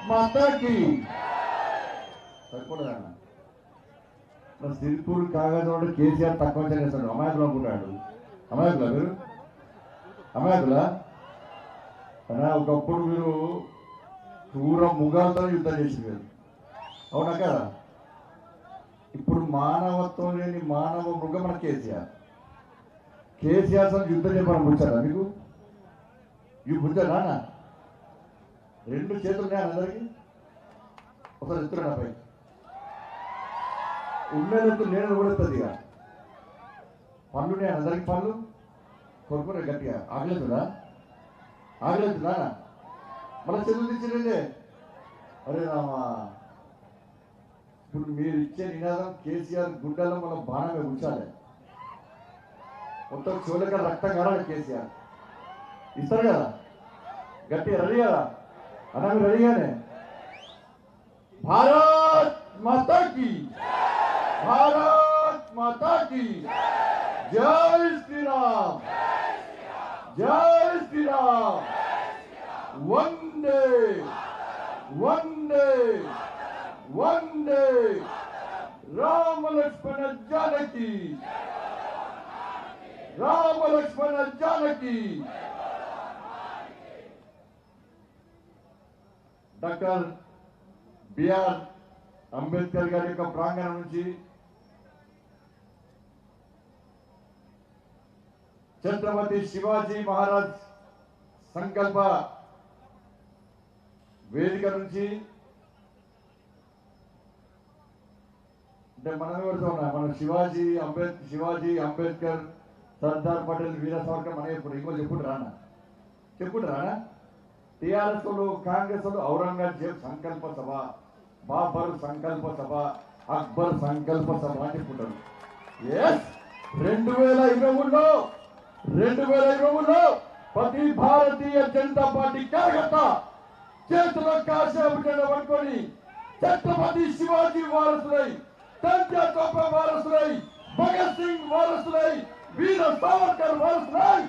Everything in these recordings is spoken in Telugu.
మాతాకి సరిపోలేదన్న. సిరిపూర్ కాగజ కేసీఆర్ తక్కువ చేస్తాడు. అమాయకులు అనుకుంటాడు. అమాయకులా మీరు? అమాయకులా? అన్నా ఒకప్పుడు మీరు క్రూర ముగాలతో యుద్ధం చేసేవారు, అవునా కదా? ఇప్పుడు మానవత్వం లేని మానవ మృగం మన కేసీఆర్. కేసీఆర్ సార్ యుద్ధం చేయమని ముంచారా మీకు? ఇవి ముంచారా? రెండు చేతులు ఉన్నాయా అందరికీ? ఒకసారి ఎత్తున్నా పై ఉండేందుకు నేను కూడా ఇక పనులు ఉన్నాయా అందరికి? పనులు కొనుక్కునే గట్టిగా ఆగలేదురా? ఆగలేదురా? మళ్ళీ చదువు తెచ్చినండి. అరే రామా, ఇప్పుడు మీరు ఇచ్చే నినాదం కేసీఆర్ గుడ్డలో మనం బాణమే ఉంచాలి. మొత్తం చోలక రక్తం కావాలి. కేసీఆర్ ఇస్తారు కదా, గట్టిగా రెడీ కదా అన్నా? మీరు రెడీగానే? భారత్ మాతాకి, భారత్ మాతాకి జై శ్రీరామ్, జై శ్రీరామ్. వందే వందే వందే రామ లక్ష్మణ జానకి, రామ లక్ష్మణ జానకి. డాక్టర్ బిఆర్ అంబేద్కర్ గారి యొక్క ప్రాంగణం నుంచి ఛత్రపతి శివాజీ మహారాజ్ సంకల్ప వేదిక నుంచి అంటే మనం ఎవరితో ఉన్నా, మనం శివాజీ అంబేద్కర్, సర్దార్ పటేల్, వీర సావర్కర్ మన ఎప్పుడు ఇంకో చెప్పుకుంటారా? టిఆర్ఎస్ వాళ్ళు, కాంగ్రెస్ వాళ్ళు ఔరంగజేబ్ సంకల్ప సభ, బాబర్ సంకల్ప సభ, అక్బర్ సంకల్ప సభ అని చెప్పుకుంటారు. 2023లో ప్రతి భారతీయ జనతా పార్టీ కార్యకర్త చేతిలో కాశీబిడ్డ పట్టుకొని ఛత్రపతి శివాజీ వారసులై, తంజా తోప వారసులై, భగత్ సింగ్ వారసులై, వీర సావర్కర్ వారసులై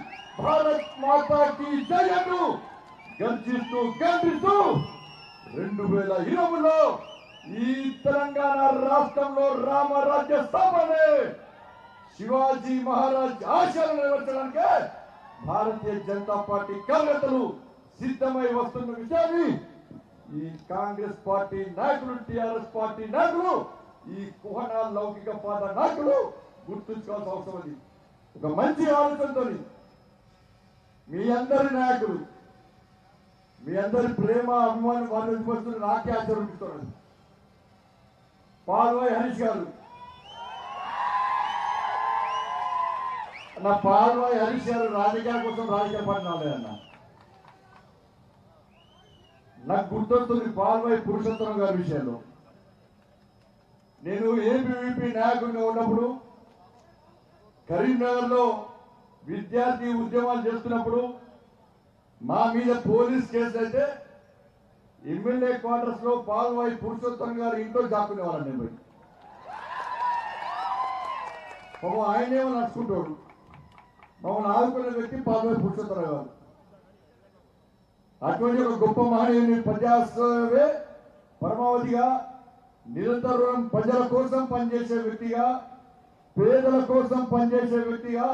భారత్ మాతాకి జయను గర్జిస్తూ గర్జిస్తూ 2020లో ఈ తెలంగాణ రాష్ట్రంలో రామరాజ్య స్థాపనే శివాజీ మహారాజ్ ఆశయాలను నెరవేర్చడానికి భారతీయ జనతా పార్టీ కార్యకర్తలు సిద్ధమై వస్తున్న విషయాన్ని ఈ కాంగ్రెస్ పార్టీ నాయకులు, టిఆర్ఎస్ పార్టీ నాయకులు, ఈ కుహన లౌకిక పాద నాయకులు గుర్తుంచుకోవాల్సిన అవసరం ఉంది. ఒక మంచి ఆలోచనతో మీ అందరి నాయకులు, మీ అందరి ప్రేమ అభిమానం వాళ్ళు వస్తున్న నాకే ఆచరిస్తున్నారు. పాల్వాయి హరీష్ గారు, నా పాల్వాయి హరీష్ గారు రాజకీయాల కోసం రాజకీయ పార్టీ రాలేదన్న. నాకు గుర్తొస్తుంది పాల్వాయి పురుషోత్తరం గారి విషయంలో. నేను ఏబీవీపీ నాయకుడిగా ఉన్నప్పుడు కరీంనగర్లో విద్యార్థి ఉద్యమాలు చేస్తున్నప్పుడు మా మీద పోలీస్ కేసు అయితే ఎమ్మెల్యే క్వార్టర్స్ లో పాల్వాయి పురుషోత్తరం గారు ఇంట్లో జాక్కునేవాళ్ళని నేను పోయి. పాపం ఆయనేమో నడుచుకుంటాడు. మమ్మల్ని ఆదుకునే వ్యక్తి పాల్వాయి పురుషోత్తరం గారు. అటువంటి ఒక గొప్ప మహనీయుని ప్రజాస్వామ్య పరమావధిగా నిరంతరం ప్రజల కోసం పనిచేసే వ్యక్తిగా, పేదల కోసం పనిచేసే వ్యక్తిగా,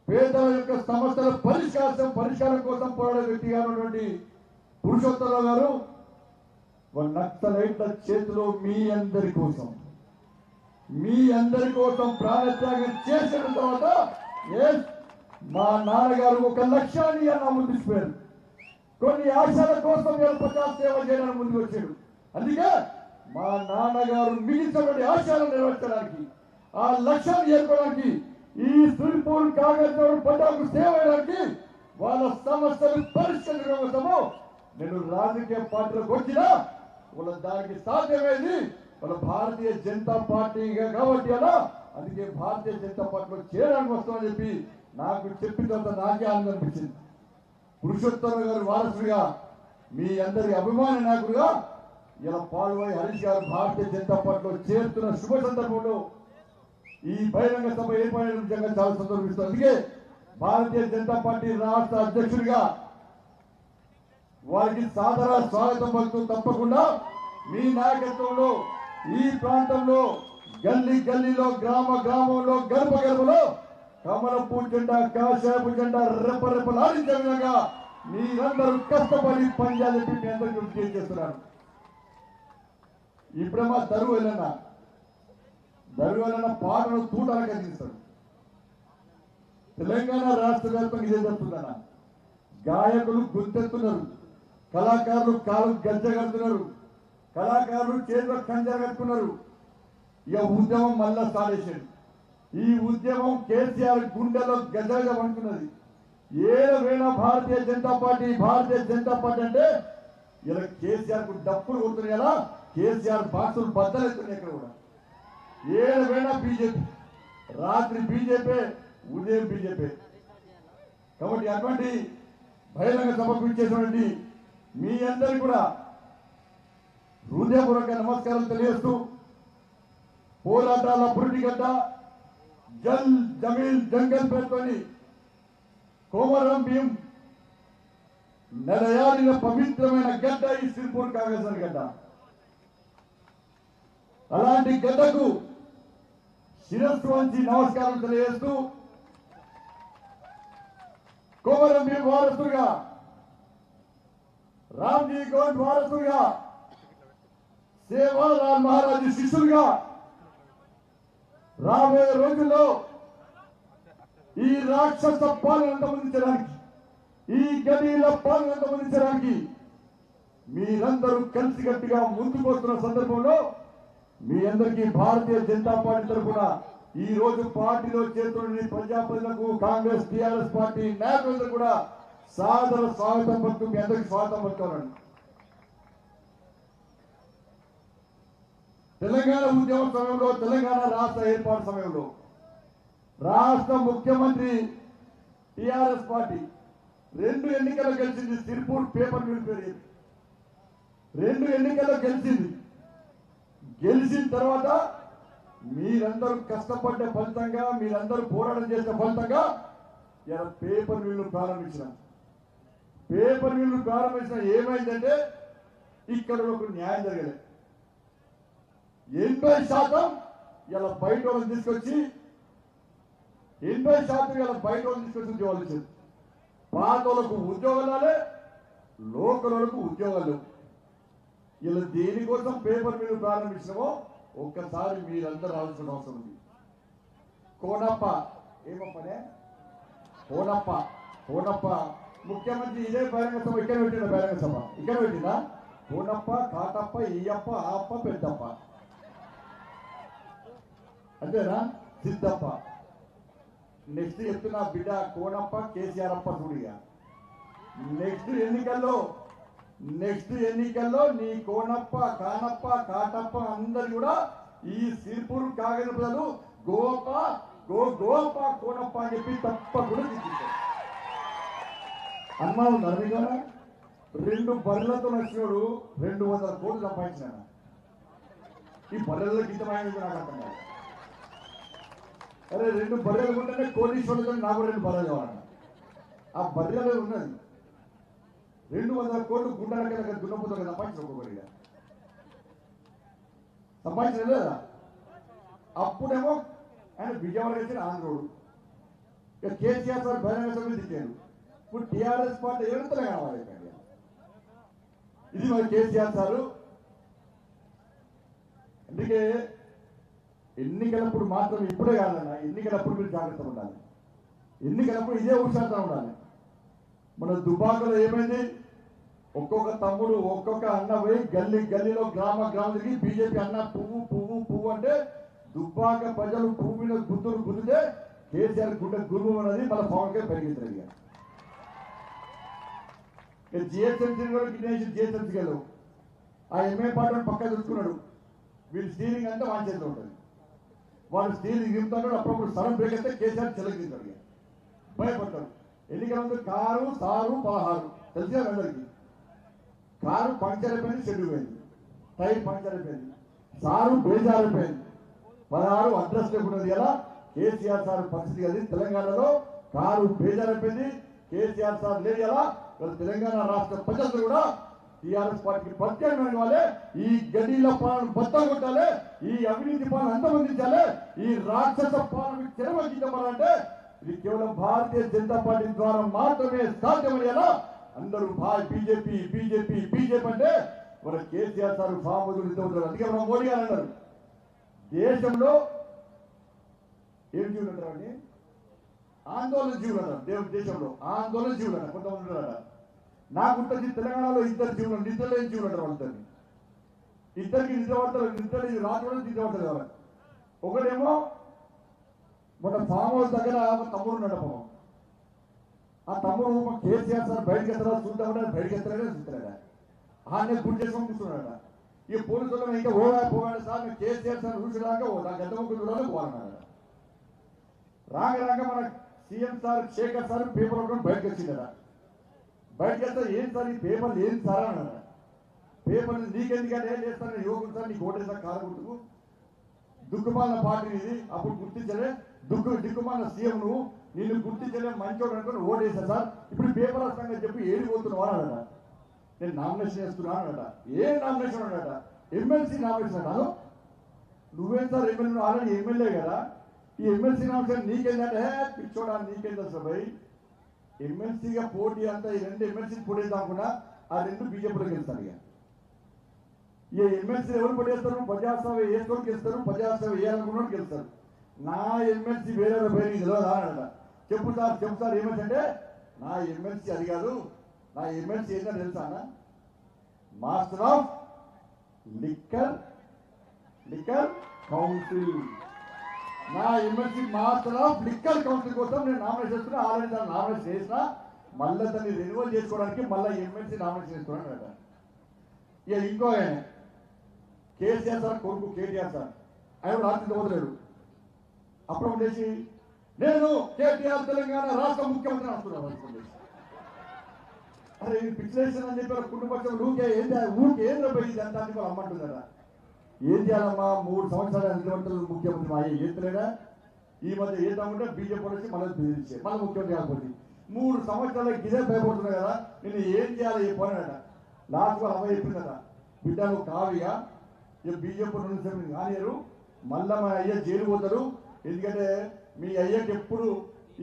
పేదల యొక్క సమస్యల పరిష్కారం కోసం పోరాడే వ్యక్తిగా ఉన్నటువంటి పురుషోత్తమరావు గారు నక్సలైట్ల చేతిలో మీ అందరి కోసం ప్రాణత్యాగం చేసిన తర్వాత మా నాన్నగారు ఒక లక్ష్యాన్ని అన్న ముందుకుపోయారు. కొన్ని ఆశల కోసం ప్రజా సేవ చేయడానికి ముందుకు వచ్చాడు. అందుకే మా నాన్నగారు మిగిలినటువంటి ఆశయాలను నెరవేర్చడానికి, ఆ లక్ష్యాన్ని చేరుకోవడానికి, ఈ సిరిపూర్ కాగజ్ ప్రజలకు సేవ చేయడానికి, వాళ్ళ సమస్యలు పరిష్కరించడం కోసము నేను రాజకీయ పార్టీలకు వచ్చినా వాళ్ళ దానికి సాధ్యమైంది వాళ్ళ భారతీయ జనతా పార్టీగా కాబట్టి అలా. అందుకే భారతీయ జనతా పార్టీలో చేరడానికి వస్తామని చెప్పి నాకు చెప్పిన తర్వాత నాకే ఆనందం అనిపించింది. పురుషోత్తమ గారి వారసుడిగా, మీ అందరి అభిమాన నాయకుడిగా ఇలా పాల్వాయి హరీష్ గారు భారతీయ జనతా పార్టీలో చేరుతున్న శుభ సందర్భంలో ఈ బహిరంగ సభ ఏర్పడిన నిజంగా చాలా సంతోషిస్తుంది. అందుకే భారతీయ జనతా పార్టీ రాష్ట్ర అధ్యక్షుడిగా వారికి సాదర స్వాగతం పలుకుతూ తప్పకుండా మీ నాయకత్వంలో ఈ ప్రాంతంలో గల్లీ గల్లీలో గ్రామ గ్రామంలో గడప గడపలో కమలపు జెండా కాషాయపు జెండా రెప్పరెప్పలాడించే విధంగా మీరందరూ కష్టపడి పనిచేయాలని చెప్పి మీ అందరికీ విజ్ఞప్తి చేస్తున్నాను. ఇప్పుడేమో దరువు వెళ్ళన్న పాటను తూటాలకు అందిస్తాడు. తెలంగాణ రాష్ట్ర వ్యాప్తంగా ఇదే జరుగుతుందన్న. గాయకులు గుంతెత్తున్నారు, కళాకారులు కాలు గజ్జ కడుతున్నారు, కళాకారులు చేతిలో కంజ కట్టుకున్నారు. ఇక ఉద్యమం మళ్ళా స్టార్ట్ చేశాడు. ఈ ఉద్యమం కేసీఆర్ గుండెలో గజగజ పడుతున్నది. ఏవేళ భారతీయ జనతా పార్టీ అంటే ఇలా కేసీఆర్ కు డప్పులు కొడుతున్నాయి కదా, కేసీఆర్ బాక్సులు బద్దలెత్తున్నాయి. ఇక్కడ కూడా ఏవేళ బీజేపీ, రాత్రి బీజేపీ, ఉదయం బీజేపీ. కాబట్టి అటువంటి బహిరంగ సభకు ఇచ్చేటువంటి మీ అందరికీ కూడా హృదయపూర్వక నమస్కారం తెలియజేస్తూ, పోరాటాల పురిటిగడ్డ జల్ జమీన్ జంగల్ పేరుతోని కోమరం భీం నెలయాడిన పవిత్రమైన గడ్డ ఈ సిర్పూర్ కాగజన్ గడ్డ. అలాంటి గడ్డకు శిరస్సు వంచి నమస్కారం తెలియజేస్తూ, కోమరం భీం వారసుగా, రామ్జీ గౌడ్ వారసుగా, సేవాలాల్ మహారాజు శిష్యులుగా రాబోయే రోజుల్లో ఈ రాక్షస పాలన అంతమొందించడానికి, ఈ గలీల పాలన అంతమొందించడానికి మీరందరూ కలిసికట్టుగా ముందుకు వస్తున్న సందర్భంలో మీ అందరికీ భారతీయ జనతా పార్టీ తరఫున ఈ రోజు పార్టీలో చేరుతున్న ప్రజాప్రతినిధులకు, కాంగ్రెస్ టీఆర్ఎస్ పార్టీ నాయకులందరూ కూడా సాదర స్వాగతం పలుకుతూ మీ అందరికీ స్వాగతం పలుకుతున్నాను. తెలంగాణ ఉద్యమం సమయంలో, తెలంగాణ రాష్ట్ర ఏర్పాటు సమయంలో రాష్ట్ర ముఖ్యమంత్రి టిఆర్ఎస్ పార్టీ 2 ఎన్నికల్లో గెలిచింది. సిర్పూర్ పేపర్ మిల్ పేరు 2 ఎన్నికల్లో గెలిచింది. గెలిచిన తర్వాత మీరందరూ కష్టపడ్డ ఫలితంగా, మీరందరూ పోరాటం చేసిన ఫలితంగా ఇలా పేపర్ మిల్లు ప్రారంభించిన. పేపర్ మిల్లు ప్రారంభించిన ఏమైందంటే ఇక్కడ ఒక న్యాయం జరగలేదు. 80% ఇలా బయట వాళ్ళని తీసుకొచ్చి 80% ఇలా బయట వాళ్ళని తీసుకొచ్చి ఉద్యోగాలు ఇచ్చింది. పాత వాళ్ళకు ఉద్యోగాలే, లోకల్ వాళ్ళకు ఉద్యోగాలు. ఇలా దేనికోసం పేపర్ మిల్లు ప్రారంభించినామో ఒక్కసారి మీరందరూ ఆలోచన అవసరం ఉంది. కోనప్ప ఏమప్పనే కోనప్ప ముఖ్యమంత్రి ఇదే బహిరంగ సభ ఇక్కడ పెట్టిన, బహిరంగ సభ ఇక్కడ పెట్టినా. కోనప్ప, కాటప్ప, ఈయప్ప, ఆప్ప, పెద్దప్ప అంతేనా? సిద్ధప్ప. నెక్స్ట్ చెప్తున్నా బిడ్డ కోనప్ప, కేసీఆర్ అప్ప చూడిగా. నెక్స్ట్ ఎన్నికల్లో నీ కోనప్ప, కానప్ప, కాటప్ప అందరు కూడా ఈ సిర్పూర్ కాగజ ప్రజలు గోప కోనప్ప అని చెప్పి తప్పకుండా తీసుకుంటారు. అనుమానం ధర్మిగా 2 బర్రెలతో నచ్చినోడు 200 కోట్లు సంపాదించాను. ఈ బర్రెల గీతమైన నాకు అర్థం కాదు. అరే 2 బర్రెలు ఉంటేనే కోటీశ్వరులతో నాకు 2 బర్రెలు కావాలన్న. ఆ బర్రెలు ఉన్నది 200 కోట్లు గుండెల దున్నపోతుంది సంపాదించిన ఒక్కొక్కరిగా సంపాదించిన లేదా. అప్పుడేమో ఆయన విజయవాడ వేసిన ఆంధ్రోడు. ఇక కేసీఆర్ సార్ బహిరంగ సభ్యులు తిట్టాడు. ఇప్పుడు టీఆర్ఎస్ పార్టీ ఏమంతలే కావాలి. ఇది మరి కేసీఆర్ సారు. అందుకే ఎన్నికలప్పుడు మాత్రం ఇప్పుడే కాదన్న, ఎన్నికలప్పుడు మీరు జాగ్రత్తగా ఉండాలి. ఎన్నికలప్పుడు ఇదే ఉత్సాహంగా ఉండాలి. మన దుబాకలో ఏమైంది? ఒక్కొక్క తమ్ముడు, ఒక్కొక్క అన్న పోయి గల్లీలో గ్రామానికి బీజేపీ అన్న పువ్వు అంటే దుబ్బాక ప్రజలు పువ్వు మీద గుద్దితే కేసీఆర్ గుండె గురువు అన్నది మన పవన్ కే పెరిగింది. జిహెచ్ఎంసీ జిహెచ్ఎంసీకి వెళ్ళవు. ఆ ఎంఏ పార్టీ పక్క చూసుకున్నాడు. వీళ్ళు స్టీరింగ్ అంటే వాడి చేతిలో ఉంటుంది. వాడు స్టీరింగ్ దిగుతాడు. అప్పుడప్పుడు సడన్ బ్రేక్ అయితే కేసీఆర్ చెలకి దిగుతాడు. భయపడతాడు. ఎన్నికల ముందు కారు 16 తెలిసిన అందరికి. కారు పంక్చర్ అయిపోయింది, షెడ్యూల్ పోయింది, టైర్ పంక్చర్ అయిపోయింది, సారు బేజారైపోయింది, 16 అడ్రస్ లేకున్నది. ఎలా కేసీఆర్ సార్ పరిస్థితి అది. తెలంగాణలో కారు బేజారైపోయింది, కేసీఆర్ సార్ లేదు. ఎలా తెలంగాణ రాష్ట్ర ప్రజలు కూడా టీఆర్ఎస్ పార్టీకి ప్రత్యేకమైన వాళ్ళే ఈ గడిల పాలన బద్దం కొట్టాలి, ఈ అవినీతి పాలన అంతమందించాలి, ఈ రాక్షస పాలన చెరవగించబడాలంటే ఇది కేవలం భారతీయ జనతా పార్టీ ద్వారా మాత్రమే సాధ్యమయ్యేలా అందరూ బీజేపీ బీజేపీ బీజేపీ అంటే మన కేసీఆర్ సార్ ఫామ్ వదులుతారు. అందుకే మన మోడీ గారు అన్నారు దేశంలో ఏం జీవులు అంటారండి, ఆందోళన జీవులు అన్నారు. దేశంలో ఆందోళన జీవులు అన్నారు కొంతమంది ఉన్నారట. నాకు ఉంటుంది తెలంగాణలో ఇద్దరు జీవులు నిద్రలేని జీవులు అంటారు వాళ్ళిద్దరిని. ఇద్దరికి నిద్ర పడతారు, నిద్ర రాత్రి నిద్ర పడతారు ఎవరు. ఒకడేమో మన ఫామ్ హౌస్ దగ్గర ఒక తమ్ముడు ఉన్నాడు పాపం. ఆ తమ్ముడు కేసీఆర్ సార్ బయటకు ఎత్తరా చూద్దామంటే బయటకు ఎత్తరాడే చూస్తాడా, ఆనే గుడి చేసుకొని కూర్చున్నాడ. ఈ పోలీసులు ఇంకా పోగాడు సార్ మేము కేసీఆర్ సార్ చూసినాక నా గద్ద ముగ్గురు చూడాలి పోవాలన్నాడు. రాక మన CM sir Shekhar sir paper ఒకటి బయటకు వచ్చిందట. బయటకు వస్తే ఏం సార్ ఈ పేపర్లు ఏం సార్ అన్నాడు. పేపర్లు నీకెందుకంటే ఏం చేస్తాను యువకుడు సార్ నీకు ఓటేసారి కారు గుర్తుకు దుక్కుమాలిన పార్టీ ఇది అప్పుడు గుర్తించలే దిక్కుమాలిన సీఎం నువ్వు నిన్ను గుర్తించలే మంచోడు అనుకుని ఓటేసా సార్ ఇప్పుడు పేపర్ వస్తానని చెప్పి ఏడిపోతున్నావు అన్నాడట. నేను నామినేషన్ చేస్తున్నాను అన్నట. ఏ నామినేషన్ అన్నట, ఎమ్మెల్సీ నామినేషన్ అన్నాను. నువ్వేం సార్ ఎమ్మెల్యే ఆల్రెడీ ఎమ్మెల్యే కదా, ఈ ఎమ్మెల్సీ నామినేషన్ నీకేందంటే పిచ్చోడా నీకేం తెలుసు భయ్. ఎమ్మెల్సీగా పోటీ అంతా ఈ రెండు ఎమ్మెల్సీ పోటీ కాకుండా ఆ రెండు బీజేపీలోకి వెళ్తారు. ఇక ఈ ఎమ్మెల్సీ ఎవరు పడేస్తారు, ప్రజాసేవ వేసుకోవడానికి గెలుస్తారు, ప్రజాసేవ వేయాలనుకున్నోడికి గెలుస్తారు. నా ఎమ్మెల్సీ వేరే పేరు తెలియదా అన్నట. చెప్పు సార్ ఏమెల్సీ అంటే నా ఎమ్మెల్సీ అది కాదు, నా ఎమ్మెల్సీ ఏంటంటే తెలుసా అన్న, మాస్టర్ ఆఫ్ లిక్కర్ కౌన్సిల్. నా MLC master of liquor council కోసం నేను నామినేషన్ చేస్తున్నా. ఆల్రెడీ దాన్ని నామినేషన్ చేసిన, మళ్ళీ దాన్ని రెన్యువల్ చేసుకోవడానికి మళ్ళీ ఎమ్మెల్సీ నామినేషన్ చేస్తున్నాను అన్నట. ఇక ఇంకో కేసీఆర్ సార్ కొడుకు కేటీఆర్ సార్ ఆయన రాత్రి వదలేడు. అప్పుడు చేసి నేను కేటీఆర్ తెలంగాణ రాష్ట్ర ముఖ్యమంత్రి అంటున్నాను. అరే పిక్చరేషన్ అని చెప్పారు కుటుంబపక్షం ఊకే ఏం పోయింది అంత అని వాళ్ళు అమ్మంటుందట. ఏం చేయాలమ్మా 3 సంవత్సరాలు అధికారులు ముఖ్యమంత్రి మా ఏతలేడా. ఈ మధ్య ఏదామంటే బీజేపీ వచ్చి మళ్ళీ బెదిరించే మళ్ళీ ముఖ్యమంత్రి కాకపోతే 3 సంవత్సరాలకు గిదే భయపడుతున్నాయి కదా, నేను ఏం చేయాలి చెప్పానట. లాస్ట్ వాళ్ళు అమ్మాయి చెప్పిందట, బిడ్డ నువ్వు కావిగా బీజేపీ 2 సెకండ్ కానియరు, మళ్ళా మా అయ్య జైలు పోతారు. ఎందుకంటే మీ అయ్యకి ఎప్పుడు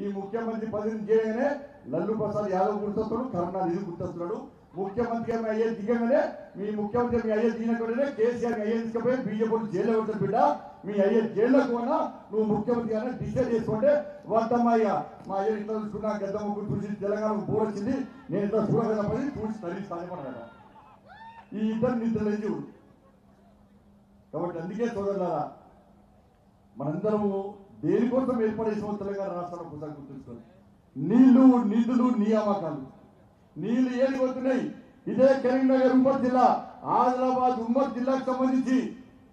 ఈ ముఖ్యమంత్రి పదవిని చేయగానే లల్లు ప్రసాద్ యాదవ్ గుర్తొస్తాడు, కరుణానిధి గుర్తొస్తున్నాడు. ముఖ్యమంత్రి అయ్యే దిగగానే మీ ముఖ్యమంత్రి మీ అయ్యే దిగినట్టునే కేసీఆర్ అయ్యే తీసుకుపోయి బీజేపీ జైల్లో ఉంటాడు. బిడ్డ మీ అయ్యే జైల్లోకి పోయినా నువ్వు ముఖ్యమంత్రి అయినా డిసైడ్ చేసుకుంటే వద్దమ్మయ్య మా అయ్య ఇట్లా చూసుకున్నా గద్ద ముగ్గురు చూసి తెలంగాణకు బోర్ వచ్చింది, నేను ఇట్లా చూడగలపడి చూసి తల్లిస్తానమాట. ఈ ఇద్దరు నిద్రలేజు. కాబట్టి అందుకే సోదరులారా మనందరము దేనికోసం ఏర్పడేసిన తెలంగాణ రాష్ట్రంలో ఒకసారి గుర్తుంచుకోండి. నీళ్లు నిధులు నియామకాలు. నీళ్లు ఏది పోతున్నాయి, ఇదే కరీంనగర్ ఉమ్మడి జిల్లా ఆదిలాబాద్ ఉమ్మడి జిల్లాకు సంబంధించి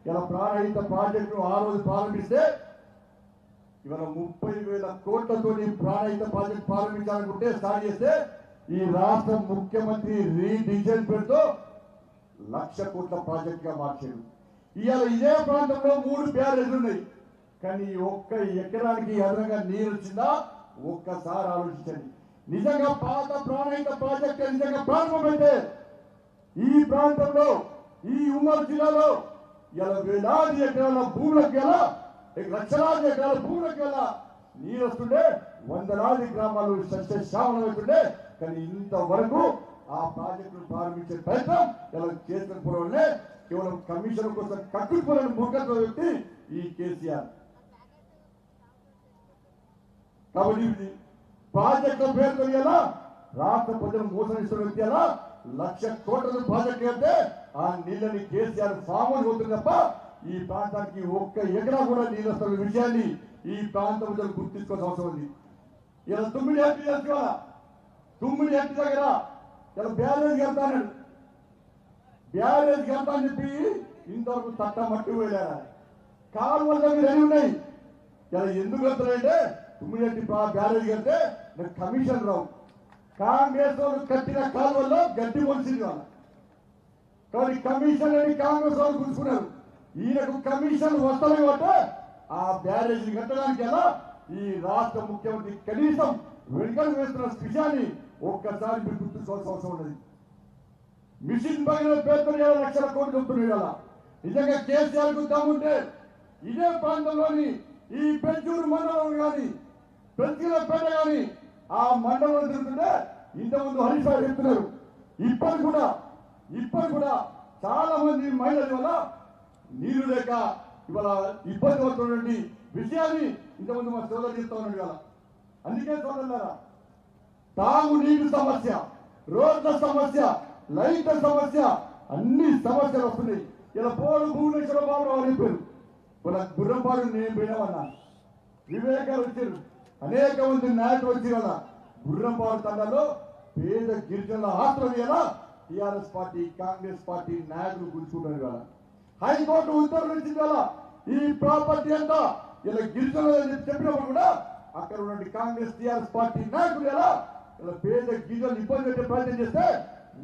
ఇలా ప్రాణహిత ప్రాజెక్టును ఆ రోజు ప్రారంభిస్తే ఇవాళ 30,000 కోట్లతో ప్రాణహిత ప్రాజెక్టు ప్రారంభించాలనుకుంటే స్టార్ట్ చేస్తే ఈ రాష్ట్ర ముఖ్యమంత్రి రీడిజైన్ పేరుతో 1,00,000 కోట్ల ప్రాజెక్ట్ గా మార్చాడు. ఇవాళ ఇదే ప్రాంతంలో 3 బ్యారేజ్లు ఉన్నాయి. కానీ ఒక్క ఎకరానికి అదనంగా నీరు వచ్చిందా ఒక్కసారి ఆలోచించండి. నిజంగా పాత ప్రాణహిత ప్రాజెక్టు నిజంగా ప్రారంభమైతే ఈ ప్రాంతంలో ఈ ఉమ్మడి జిల్లాలో ఇలా వేలాది ఎకరాల భూములకు ఎలా లక్షలాది ఎకరాల భూములకు ఎలా నీరు వస్తుండే, వందలాది గ్రామాలు సస్యశ్యామలం అవుతుండే. కానీ ఇంతవరకు ఆ ప్రాజెక్టును ప్రారంభించే ప్రయత్నం ఇలా చేసుకోవడంలో కేవలం కమిషన్ కోసం కట్టుకుపోలేని మూర్ఖత్వ వ్యక్తి ఈ కేసీఆర్. కాబట్టి ప్రాజెక్టుల పేరుతో ఎలా రాష్ట్ర ప్రజలు మోసం ఇస్తున్న వ్యక్తి ఎలా 1,00,000 కోట్ల ప్రాజెక్టు వెళ్తే ఆ నీళ్ళని కేసీఆర్ ఫామ్ పోతుంది తప్ప ఈ ప్రాంతానికి ఒక్క ఎకరా కూడా నీళ్ళు వస్తున్న విషయాన్ని ఈ ప్రాంత ప్రజలు గుర్తించుకోవాల్సిన అవసరం ఉంది. ఇలా తుమ్మిడి హట్టి తెలుసుకోవాలా, తుమ్మిడి హట్టి దగ్గర ఇలా బ్యారేజ్ వెళ్తాడు, బ్యారేజ్ వెళ్తా అని చెప్పి ఇంతవరకు తట్ట మట్టి పోయారా. కాలువల దగ్గర ఎన్ని ఉన్నాయి ఇలా ఎందుకు వెళ్తారంటే తుమ్మిడి బ్యారేజ్ వెళ్తే నాకు కమిషన్ రావు. కాంగ్రెస్ వాళ్ళు కట్టిన కాలువల్లో గడ్డి మొలిసింది వాళ్ళ. కానీ కమిషన్ అని కాంగ్రెస్ వాళ్ళు గుర్తుకున్నారు. ఈయనకు కమిషన్ వస్తాయి కాబట్టి ఆ బ్యారేజ్ కట్టడానికి ఎలా ఈ రాష్ట్ర ముఖ్యమంత్రి కనీసం వెనుకలు వేస్తున్న విషయాన్ని ఒక్కసారి మీరు గుర్తుంచుకోవాల్సిన అవసరం ఉన్నది. మిషన్ పగిన పేరుతో 7 లక్షల కోట్లు చెప్తున్నారు కదా. నిజంగా కేసీఆర్ కు దమ్ముంటే ఇదే ప్రాంతంలోని ఈ పెంచూరు మండలం కానీ పెంచులపేట కానీ ఆ మండలంలో తిరుగుతుంటే ఇంతకుముందు హరీష్ రావు చెప్తున్నారు. ఇప్పటి కూడా చాలా మంది మహిళల వల్ల నీళ్లు లేక ఇవాళ ఇబ్బంది పడుతున్నటువంటి విషయాన్ని ఇంతకుముందు మా సోదరు చెప్తా ఉన్నాడు ఇవాళ. అందుకే సోదరులారా, తాగునీరు సమస్య, రోడ్ల సమస్య, లైట్ల సమస్య, అన్ని సమస్యలు వస్తున్నాయి. ఇలా పోడు భువనేశ్వర బాబు అని చెప్పారు. మన గుర్రంపాడు నేను పోయినామన్నా, వివేకాలు వచ్చారు, అనేక మంది నాయకులు వచ్చి కదా. గుర్రంపాడు తండాలో పేద గిరిజనుల ఆస్తులు ఎలా టీఆర్ఎస్ పార్టీ కాంగ్రెస్ పార్టీ నాయకులు గుర్చుకుంటారు కదా. హైకోర్టు ఉత్తర్వులు ఇచ్చింది కదా, ఈ ప్రాపర్టీ అంతా ఇలా గిరిజనులు చెప్పినప్పుడు కూడా అక్కడ ఉన్న కాంగ్రెస్ టీఆర్ఎస్ పార్టీ నాయకులు ఎలా ఇలా పేద గిరిజనులు ఇబ్బంది పెట్టే ప్రయత్నం చేస్తే,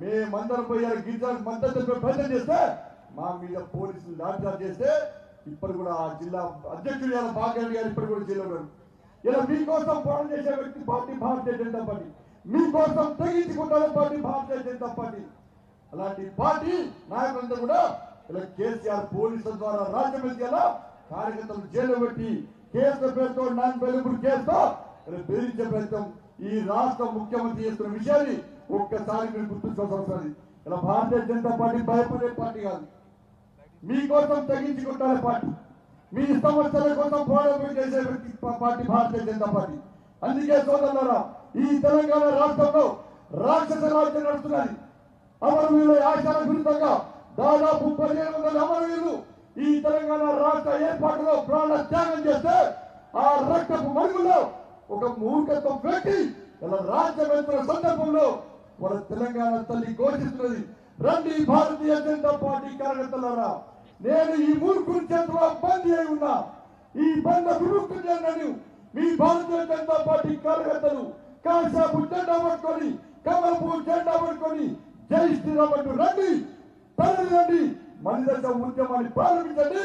మేమందరం పోయి గిరిజనులకు మద్దతు ప్రయత్నం చేస్తే మా మీద పోలీసులు లాఠీచార్జ్ చేస్తే ఇప్పుడు కూడా ఆ జిల్లా అధ్యక్షుడు ఇలా భాగ్యాన్ని గారు ఇప్పుడు కూడా జైల్లో ఉన్నారు. ఇలా మీకోసం పోరాటం చేసే వ్యక్తి పార్టీ భారతీయ జనతా పార్టీ, మీకోసం తెగించుకుంటారు పార్టీ భారతీయ జనతా పార్టీ. అలాంటి పార్టీ నాయకులందరూ కూడా ఇలా కేసీఆర్ పోలీసుల ద్వారా రాజ్యమంత్రి ఎలా కార్యకర్తలు జైలు పెట్టి కేసుల పేరుతో నాన్ బెయిలబుల్ కేసుతో ఇలా బెదిరించే ప్రయత్నం ఈ రాష్ట్ర ముఖ్యమంత్రి చేస్తున్న విషయాన్ని ఒక్కసారి మీరు గుర్తుంచుకోవాల్సిన అవసరం. ఇలా భారతీయ జనతా పార్టీ భయపడే పార్టీ కాదు, మీకోసం తెగించుకుంటారే పార్టీ, మీ సమస్యల కోసం పోరాటం చేసే వ్యక్తి పార్టీ భారతీయ జనతా పార్టీ. అందుకే సోదరులారా, ఈ తెలంగాణ రాష్ట్రంలో రాక్షస రాజ్యం నడుస్తున్నది. అమరవీరుల ఆశల విరుద్ధంగా దాదాపు 1500 అమరవీరులు ఈ తెలంగాణ రాష్ట్ర ఏర్పాటులో ప్రాణ త్యాగం చేస్తే ఆ రక్తపు మరుగులో ఒక మూర్ఖత్వం వ్యక్తి ఇలా రాజ్యం వెళ్తున్న సందర్భంలో మన తెలంగాణ తల్లి ఘోషిస్తున్నది. రండి భారతీయ జనతా పార్టీ కార్యకర్తలారా, నేను ఈ మూర్ఖుని చేతిలో బందీ అయి ఉన్నా, ఈ బంద విముక్తి చేయనని మీ భారతీయ జనతా పార్టీ కార్యకర్తలు కాశాపు జెండా పట్టుకొని కమలపు జెండా పట్టుకొని జై శ్రీరామ్ అంటూ రండి, తరలి రండి, మనిదశ ఉద్యమాన్ని ప్రారంభించండి,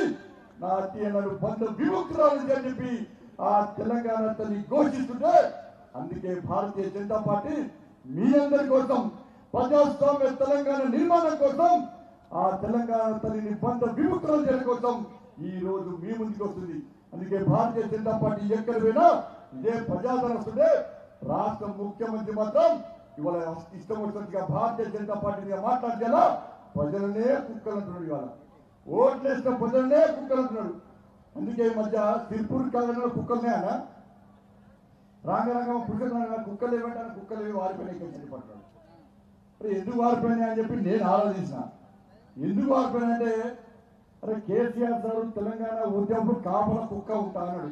నా అత్యనను బంధ విముక్తురాలని చెప్పి ఆ తెలంగాణ తల్లి ఘోషిస్తుంటే, అందుకే భారతీయ జనతా పార్టీ మీ అందరి కోసం ప్రజాస్వామ్య తెలంగాణ నిర్మాణం కోసం ఆ తెలంగాణ తల్లిని బంధ విముక్తులు చేయడం కోసం ఈ రోజు మీ ముందుకు వస్తుంది. అందుకే భారతీయ జనతా పార్టీ ఎక్కడ పోయినా ఇదే ప్రజాదరణ వస్తుంటే, రాష్ట్ర ముఖ్యమంత్రి మాత్రం ఇవాళ ఇష్టం వచ్చినట్టుగా భారతీయ జనతా పార్టీ మీద మాట్లాడేలా ప్రజలనే కుక్కలంటున్నాడు. ఇవాళ ఓట్లేసిన ప్రజలనే కుక్కలంటున్నాడు. అందుకే ఈ మధ్య తిరుపూర్ కాలంలో కుక్కలనే అన్న రాంగరంగం పురుషులు కుక్కలు ఏమంటారు, కుక్కలు ఏవి వారిపోయినాయి చనిపడ్డాడు. అరే ఎందుకు వారిపోయినాయి అని చెప్పి నేను ఆలోచించిన. ఎందుకు వారిపోయినా అంటే, అరే కేసీఆర్ సార్ తెలంగాణ ఉద్యమం కాపల కుక్క ఉంటా అన్నాడు.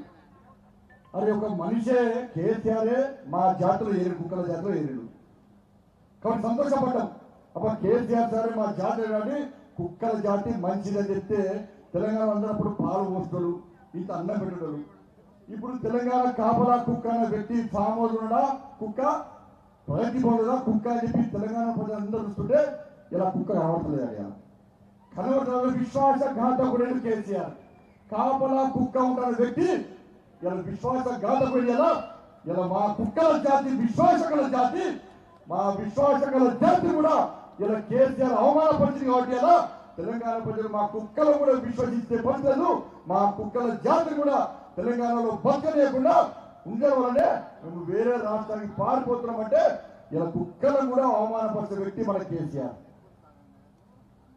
అరే ఒక మనిషే కేసీఆరే మా జాతిలో ఏరు, కుక్కల జాతిలో ఏరుడు కాబట్టి సంతోషపడ్డాం. అప్పుడు కేసీఆర్ సారే మా జాతి కానీ కుక్కల జాతి మంచిదని చెప్తే తెలంగాణ అందరప్పుడు పాలు పోస్తాడు, ఇంత అన్నం పెట్టాడు. ఇప్పుడు తెలంగాణ కాపలా కుక్క అనే వ్యక్తి ఫామ్ హౌస్ ఉన్నాడా కుక్క, ప్రగతి భవన్దా కుక్క అని చెప్పి తెలంగాణ ప్రజలందరూ చూస్తుంటే ఇలా కుక్క కనబడతలేదు. అయ్యా కనబడలేదు. విశ్వాసఘాతకుడు కేసీఆర్, కాపలా కుక్క ఉంటాడు వ్యక్తి ఇలా విశ్వాసఘాతకుడు. ఇలా మా కుక్కల జాతి విశ్వాసగల జాతి, మా విశ్వాసగల జాతి కూడా ఇలా కేసీఆర్ అవమానపరిచింది. కాబట్టి ఇలా తెలంగాణ ప్రజలు మా కుక్కలు కూడా విశ్వసిస్తే పరిస్థితులు, మా కుక్కల జాతి కూడా తెలంగాణలో బతకలేకుండా ఉండడం వల్లనే మేము వేరే రాష్ట్రానికి పారిపోతున్నామంటే ఇలా కుక్కలను కూడా అవమానపరిచే వ్యక్తి మన కేసీఆర్.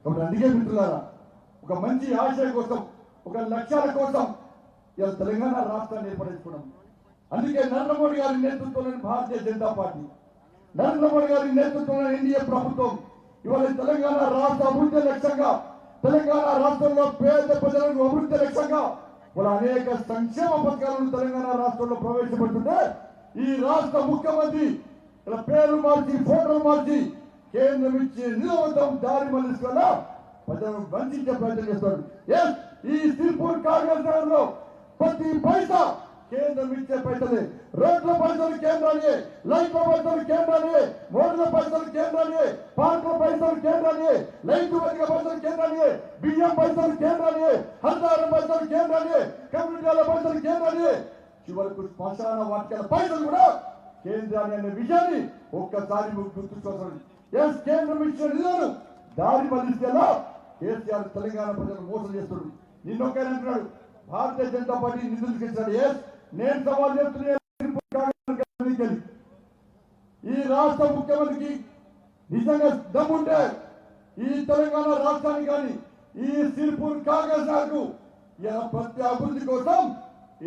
కాబట్టి అందుకే మిత్రులారా, ఒక మంచి ఆశయం కోసం, ఒక లక్ష్యాల కోసం ఇలా తెలంగాణ రాష్ట్రాన్ని ఏర్పరచుకున్నాం. అందుకే నరేంద్ర మోడీ గారి నేతృత్వంలోని భారతీయ జనతా పార్టీ, నరేంద్ర మోడీ గారి నేతృత్వంలోని ఎన్డీఏ ప్రభుత్వం ఇవాళ తెలంగాణ రాష్ట్ర అభివృద్ధి లక్ష్యంగా, తెలంగాణ రాష్ట్రంలో పేద ప్రజలకు అభివృద్ధి లక్ష్యంగా వాళ్ళ అనేక సంక్షేమ పథకాలను తెలంగాణ రాష్ట్రంలో ప్రవేశపెడుతుంటే, ఈ రాష్ట్ర ముఖ్యమంత్రి ఇలా పేర్లు మార్చి ఫోటోలు మార్చి కేంద్రం ఇచ్చి నిలవడం దారి మళ్ళీ ప్రజలను వంచే ప్రయత్నం చేస్తాడు. ఈ సిర్పూర్ కాంగ్రెస్ నగర్లో ప్రతి పైసా కేంద్రం ఇచ్చే పైసలే, రోడ్ల పైసలు కేంద్రాన్ని, లైట్ల పైసలు కేంద్రాన్ని, మోడ్ల పైసలు కేంద్రాన్ని, పార్కుల పైసలు కేంద్రాన్ని, లైట్ వదిక పైసలు కేంద్రాన్ని, బియ్యం పైసలు కేంద్రాన్ని, హరితారం పైసలు కేంద్రాన్ని, కమ్యూనిటీల పైసలు కేంద్రాన్ని, చివరకు శ్మశాన వాటికల పైసలు కూడా కేంద్రాన్ని అనే విషయాన్ని ఒక్కసారి గుర్తుంచుకోవాలి. ఎస్, కేంద్రం ఇచ్చిన నిధులను దారి మళ్లిస్తేలా కేసీఆర్ తెలంగాణ ప్రజలను మోసం చేస్తున్నాడు. నిన్నొక్కనే అంటున్నాడు భారతీయ జనతా పార్టీ నిధులు తెచ్చాడు. ఎస్, నేను సవాల్ చేస్తున్నా, ఈ రాష్ట్ర ముఖ్యమంత్రికి నిజంగా దమ్ముంటే ఈ తెలంగాణ రాష్ట్రానికి కానీ ఈ సిరిపూర్ కాంగ్రెస్ నాకు ప్రతి అభివృద్ధి కోసం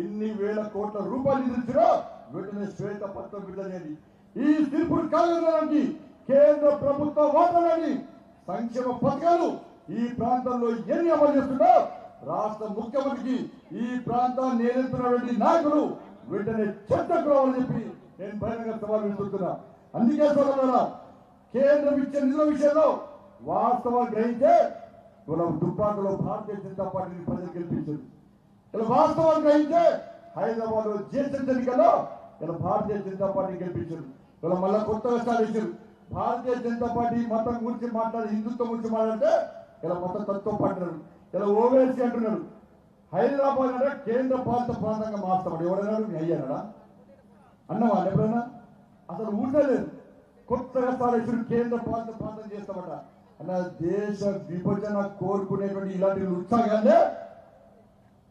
ఎన్ని వేల కోట్ల రూపాయలు నిధులిచ్చినా వెంటనే శ్వేత పత్రం విడుదల చేయండి. ఈ సిరిపూర్ కాంగ్రెస్ కేంద్ర ప్రభుత్వ వాటాలని సంక్షేమ పథకాలు ఈ ప్రాంతంలో ఎన్ని అమలు చేస్తున్నా రాష్ట్ర ముఖ్యమంత్రికి ఈ ప్రాంతాన్ని నేర్చుకున్నటువంటి నాయకులు వెంటనే చర్చకు రావాలని చెప్పి నేను బహిరంగ సవాల్ విసురుతున్నా. అందుకే సోదరులారా, కేంద్రం ఇచ్చే నిధుల విషయంలో వాస్తవాలు గ్రహించే మనం దుబ్బాకలో భారతీయ జనతా పార్టీని ప్రజలు గెలిపించారు. ఇలా వాస్తవాలు గ్రహించే హైదరాబాద్ లో జిహెచ్ఎంసీ ఎన్నికల్లో ఇలా భారతీయ జనతా పార్టీ గెలిపించారు. ఇలా మళ్ళా కొత్త విషయాలు ఇచ్చారు. భారతీయ జనతా పార్టీ మతం గురించి మాట్లాడి హిందుత్వం గురించి మాట్లాడితే ఇలా మత తత్వం పట్టినారు. ఇలా ఓవేసీ అంటున్నాడు. హైదరాబాద్ అంటే కేంద్ర పాలిత ప్రాంతంగా మార్చాడు. ఎవడన్నాడు? మీ అయ్యాడా అన్నవా? ఎప్పుడైనా అసలు ఊసలేదు. కొత్తగా సారేశ్వరుడు కేంద్ర పాలిత ప్రాంతం చేస్తామట అన్న. దేశ విభజన కోరుకునేటువంటి ఇలాంటి ఉత్సాహాలే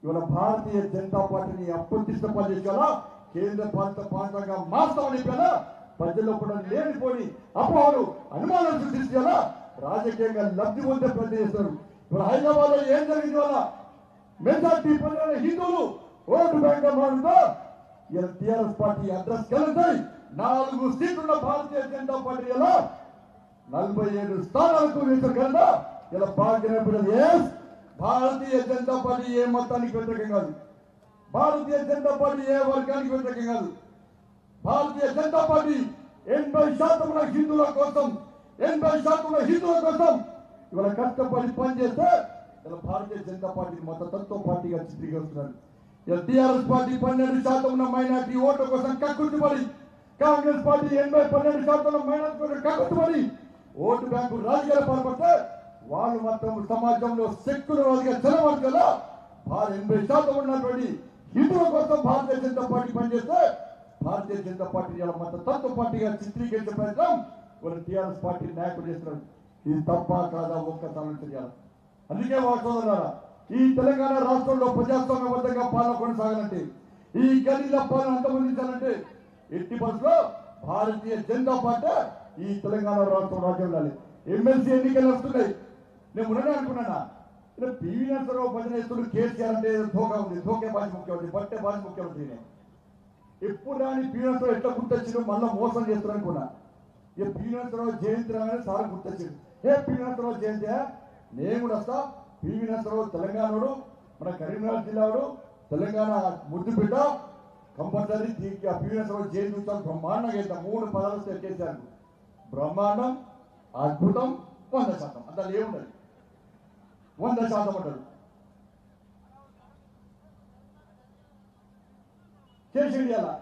ఇవాళ భారతీయ జనతా పార్టీని అప్రతిష్టపాలు చేసేలా కేంద్ర పాలిత ప్రాంతంగా మార్చామని చెప్పేలా ప్రజల్లో కూడా లేనిపోని అపోహలు అనుమానాలు సృష్టించేలా రాజకీయంగా లబ్ధి పొందే ప్రయత్నం చేస్తారు. ఇప్పుడు హైదరాబాద్ లో ఏం జరిగింది వల్ల మెజార్టీ పొందిన హిందువులు ఓటు బ్యాంక్ మారుతో ఇలా TRS party address కలిసాయి. 4 సీట్లున్న Bharatiya Janata party ఇలా 47 స్థానాలకు వేశారు కదా. ఇలా భాగ్య భారతీయ జనతా పార్టీ ఏ మతానికి వ్యతిరేకం కాదు. భారతీయ జనతా పార్టీ ఏ వర్గానికి వ్యతిరేకం కాదు. భారతీయ జనతా పార్టీ 80% హిందువుల కోసం 80% హిందువుల కోసం ఇవాళ కష్టపడి పనిచేస్తే ఇలా భారతీయ జనతా పార్టీ మతతత్వ పార్టీగా చిత్రీకరిస్తున్నారు. ఇలా టీఆర్ఎస్ పార్టీ 12% ఉన్న మైనార్టీ ఓట్ల కోసం కక్కుర్తిపడి, కాంగ్రెస్ పార్టీ 12% మైనార్టీ కోసం కక్కుర్తిపడి ఓటు బ్యాంకు రాజకీయాలు పాల్పడితే వాళ్ళు మాత్రం సమాజంలో సెక్యులర్గా చదవాలి కదా. 80% ఉన్నటువంటి హిందువుల కోసం భారతీయ జనతా పార్టీ పనిచేస్తే భారతీయ జనతా పార్టీ మతతత్వ పార్టీగా చిత్రీకరించే ప్రయత్నం వాళ్ళు టీఆర్ఎస్ పార్టీ నాయకులు చేస్తున్నారు. ఇది తప్ప కాదా ఒక్కసారి తెలియాలి. అందుకే సోదరులారా, ఈ తెలంగాణ రాష్ట్రంలో ప్రజాస్వామ్యబద్ధంగా పాలన కొనసాగాలంటే, ఈ గలీల పాలన అంతమొందించాలంటే ఎట్టి బస్సులో భారతీయ జనతా పార్టీ ఈ తెలంగాణ రాష్ట్రం రాజ్యం ఉండాలి. ఎమ్మెల్సీ ఎన్నికలు వస్తున్నాయి. నేను ఉన్ననే అనుకున్నానా ఇలా పివి నరసింహారావు భజన చేస్తున్న కేసీఆర్ అంటే ధోకా ఉంది. ధోకే బాజీ ముఖ్యమంత్రి, బట్టే బాజీ ముఖ్యమంత్రినే. ఎప్పుడు రాని పివి నరసింహారావు ఎట్లా గుర్తొచ్చిందో మళ్ళీ మోసం చేస్తారు అనుకున్నా. ఇక పివి నరసింహారావు జయంతి రాగానే సార్ గుర్తొచ్చింది. పివి నరసింహారావు జయంతి నేను కూడా వస్తా. పివి నరసింహారావు తెలంగాణడు, మన కరీంనగర్ జిల్లాడు, తెలంగాణ ముద్దు బిడ్డ. కంపల్సరీ పివి నరసింహారావు జయంతి ఉత్సవం బ్రహ్మాండంగా వెళ్తాం. 3 పదాలు ఎక్కేశారు. బ్రహ్మాండం, అద్భుతం, 100%. అంత ఏముండదు, 100% అంటారు. చేసేది అలా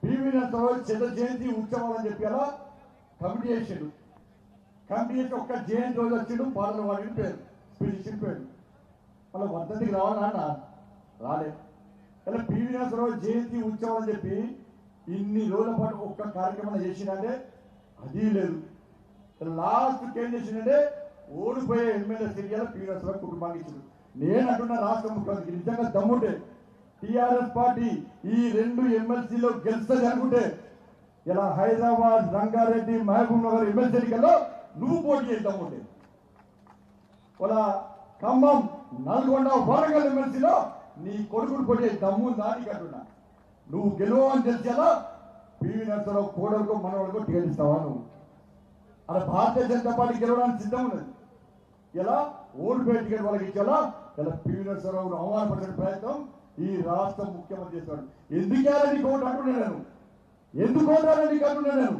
పివి నరసింహారావు శత జయంతి ఉత్సవాలు అని చెప్పి అలా కమిటీ చేసాడు. కమిటీ చేసి ఒక్క జయంతి రోజు వచ్చిండు, పాటలు వాడిని పేరు స్పీచ్ చెప్పాడు. మళ్ళీ వర్ధంతికి రావాలన్నా రాలే. ఇలా పివి నరసింహారావు జయంతి ఉత్సవం అని చెప్పి ఇన్ని రోజుల పాటు ఒక్క కార్యక్రమం చేసిందంటే అది లేదు. లాస్ట్ ఏం చేసిందంటే ఓడిపోయే ఎమ్మెల్యే సీరియల్ పివి నరసింహారావు కుటుంబానికి ఇచ్చింది. నేను అంటున్న రాష్ట్ర ముఖ్యమంత్రికి నిజంగా దమ్ముంటే టీఆర్ఎస్ పార్టీ ఈ 2 ఎమ్మెల్సీలో గెలుస్తుంది అనుకుంటే ఇలా హైదరాబాద్, రంగారెడ్డి, మహబూబ్ నగర్ ఎమ్మెల్సీ ఎన్నికల్లో నువ్వు పోటీ చేద్దాముంటే, ఇలా ఖమ్మం, నల్గొండ, వరంగల్ ఎమ్మెల్సీలో నీ కొడుకులు పోటీ దమ్ము దానికి అంటున్నా. నువ్వు గెలవని తెలిసేలా పివి నరసింహారావు కోడలకు మనవలకు టికెట్ ఇస్తావా? నువ్వు అలా భారతీయ జనతా పార్టీ గెలవడానికి సిద్ధం ఉన్నది. ఇలా ఓడిపోయే టికెట్ వాళ్ళకి ఇచ్చేలా ఇలా పివి నరసింహారావును అవమానపరిచిన ప్రయత్నం ఈ రాష్ట్ర ముఖ్యమంత్రి చేస్తాడు. ఎందుకేలా నీకు ఓటు అంటున్నా నేను, ఎందుకు ఓటాలని నీకు అంటున్నా నేను.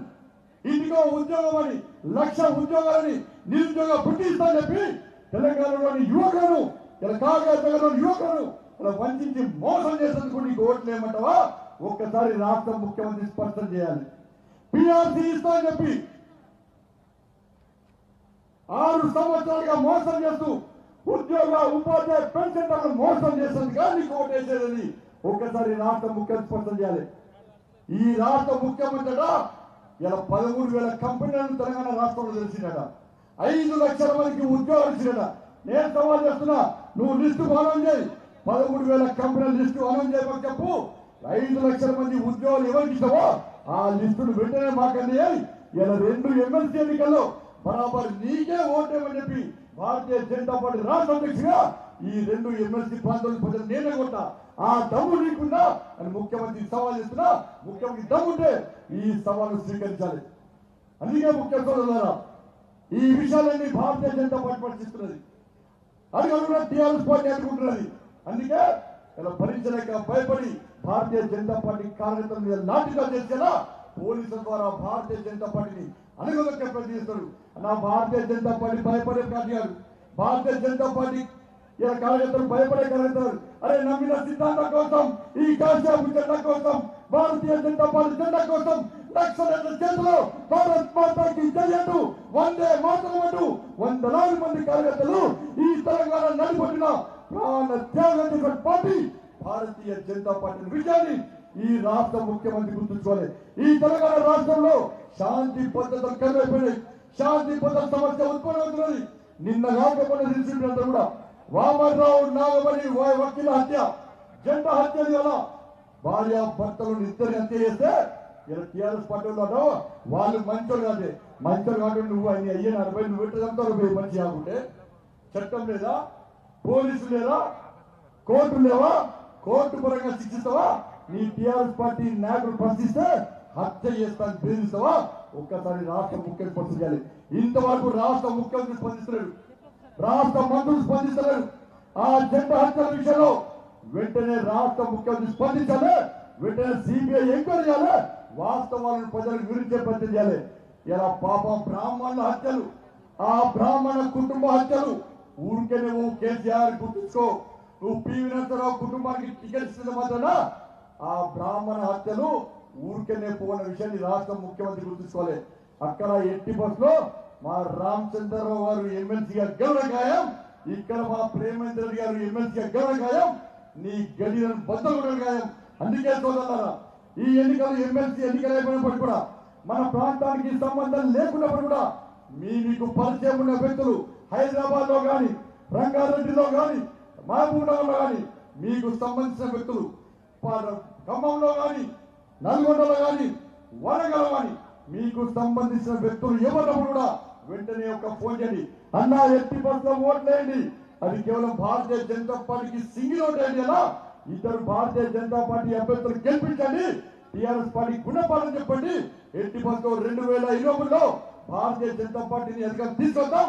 ఇంటికో ఉద్యోగం అని 1,00,000 ఉద్యోగాలని నిరుద్యోగ పుట్టిస్తానని చెప్పి తెలంగాణలోని యువకులను, ఇలా కాంగ్రెస్ యువకులను ఇలా వంచి మోసం చేసేందుకు నీకు ఓట్లు ఏమంటావా? ఒక్కసారి రాష్ట్ర ముఖ్యమంత్రి స్పష్టం చేయాలి. పిఆర్సీ ఇస్తామని చెప్పి 6 సంవత్సరాలుగా మోసం చేస్తూ ఉద్యోగ, ఉపాధ్యాయ, పెన్షన్ మోసం చేసేందుకు నీకు ఓటేసేది ఒక్కసారి రాష్ట్ర ముఖ్యమంత్రి స్పష్టం చేయాలి. ఈ రాష్ట్ర ముఖ్యమంత్రి ఇలా 13,000 కంపెనీలను తెలంగాణ రాష్ట్రంలో తెలిసిందట. 5 లక్షల మందికి ఉద్యోగాలు ఇచ్చినట. నేను సవాల్ చేస్తున్నా, నువ్వు లిస్టు అనౌన్స్ చేయి. 13,000 కంపెనీల లిస్టు అనౌన్స్ చేయమని చెప్పు. 5 లక్షల మంది ఉద్యోగాలు ఎవరికి ఇస్తావో ఆ లిస్టును వెంటనే మాకండి. ఇలా 2 ఎమ్మెల్సీ ఎన్నికల్లో బరాబర్ నీకే ఓటేమని చెప్పి భారతీయ జనతా పార్టీ రాష్ట్ర అధ్యక్షుడిగా ఈ 2 ఎమ్మెల్సీ ప్రాంతాల ప్రజలు నేనే కొట్టా. ఆ దమ్ము నీకుందా అని ముఖ్యమంత్రి సవాల్ చేస్తున్నా. ముఖ్యమంత్రి దమ్ముంటే ఈ సవాలు స్వీకరించాలి. అందుకే ముఖ్య సోదరులారా, ఈ విషయాలన్నీ భారతీయ జనతా పార్టీ పరిశీలిస్తున్నది. అడుగున టీఆర్ఎస్ పార్టీ అనుకుంటున్నది. అందుకే ఇలా భరించలేక భయపడి భారతీయ జనతా పార్టీ కార్యకర్తల మీద లాఠీగా చేసేలా పోలీసుల ద్వారా భారతీయ జనతా పార్టీని అనుగుణంగా ప్రయత్నిస్తారు. నా భారతీయ జనతా పార్టీ భయపడే పార్టీ కాదు. భారతీయ జనతా పార్టీ ఇలా కార్యకర్తలు భయపడే కార్యకర్తలు అరే నమ్మిన సిద్ధాంతం కోసం, ఈ కాశాపు జెండా కోసం, భారతీయ జనతా పార్టీ జెండా కోసం లక్షల చేతిలో భారత్ మాతాకి జయంటు వందే మాతరమంటూ వందలాది మంది కార్యకర్తలు ఈ తెలంగాణ నడిపొట్టిన ప్రాణ త్యాగం చేసిన పార్టీ భారతీయ జనతా పార్టీ విజయాన్ని ఈ రాష్ట్ర ముఖ్యమంత్రి గుర్తుంచుకోవాలి. ఈ తెలంగాణ రాష్ట్రంలో శాంతి భద్రతలు కరువైపోయినాయి. శాంతి భద్రత సమస్య ఉత్పన్నమవుతున్నది. నిన్న కాకపోయినా తెలిసిందంతా కూడా వామర్రావు నాగమణి వకీల హత్య, జంట హత్యలు వల్ల భార్య భర్తలు ఇద్దరిని హత్య చేస్తే ఇలా టీఆర్ఎస్ పార్టీలో వాళ్ళు మంచోళ్ళు కాదే. మంచోళ్ళు కాబట్టి నువ్వు ఆయన అయ్యే 40 నువ్వు పెట్టదంతా మంచి కాకుంటే చట్టం లేదా, పోలీసు లేదా, కోర్టు లేవా, కోర్టు పరంగా శిక్షిస్తావా? నీ టీఆర్ఎస్ పార్టీ నాయకులు ప్రశ్నిస్తే హత్య చేస్తాను బెదిరిస్తావా? ఒక్కసారి రాష్ట్ర ముఖ్యమంత్రి స్పందించాలి. ఇంతవరకు రాష్ట్ర ముఖ్యమంత్రి స్పందిస్తలేడు, రాష్ట్ర మంత్రులు స్పందిస్తలేరు. ఆ జంట హత్యల విషయంలో వెంటనే రాష్ట్ర ముఖ్యమంత్రి స్పందించాలి. వెంటనే సిబిఐ ఎంక్వైరీ చేయాలి. వాస్తవాలను ప్రజలకు వివరించే ప్రయత్నం చేయాలి. ఇలా పాపం బ్రాహ్మణుల హత్యలు, ఆ బ్రాహ్మణ కుటుంబ హత్యలు ఊరికే నువ్వు కేసీఆర్ గుర్తుంచుకో. నువ్వు పివి నరసింహారావు కుటుంబానికి టికెట్ ఇచ్చిన మాత్రాన ఆ బ్రాహ్మణ హత్యలు ఊరికేనే పోయిన విషయాన్ని రాష్ట్ర ముఖ్యమంత్రి గుర్తుంచుకోవాలి. అక్కడ ఎట్టి బస్సులో మా రామచంద్రరావు గారు ఎమ్మెల్సీగా గెలవడం ఖాయం. ఇక్కడ మా ప్రేమేంద్ర రెడ్డి గారు ఎమ్మెల్సీగా గెలవడం ఖాయం. నీ గడిలను బద్దలు ఖాయం. అందుకే సోదరులారా, ఈ ఎన్నికలు ఎమ్మెల్సీ ఎన్నికలు అయిపోయినప్పుడు కూడా మన ప్రాంతానికి సంబంధం లేకున్నప్పుడు కూడా మీకు పరిచయం ఉన్న వ్యక్తులు హైదరాబాద్ లో కానీ, రంగారెడ్డిలో కానీ, మహబూబ్ నగర్ లో కానీ మీకు సంబంధించిన వ్యక్తులు ఖమ్మంలో కానీ, నల్గొండలో కానీ, వరంగల్ కానీ మీకు సంబంధించిన వ్యక్తులు ఎవరినప్పుడు కూడా వెంటనే ఒక ఫోన్ చేయండి. అన్నా ఎట్టి బస్సులో ఓట్లేయండి. అది కేవలం భారతీయ జనతా పార్టీకి సింగిల్ ఓట్ వేయండి. అలా ఇద్దరు భారతీయ జనతా పార్టీ అభ్యర్థులు గెలిపించండి. టీఆర్ఎస్ పార్టీ గుణపాలని చెప్పండి. ఎట్టి బస్సులో 2020లో భారతీయ జనతా పార్టీని అధికారం తీసుకొద్దాం,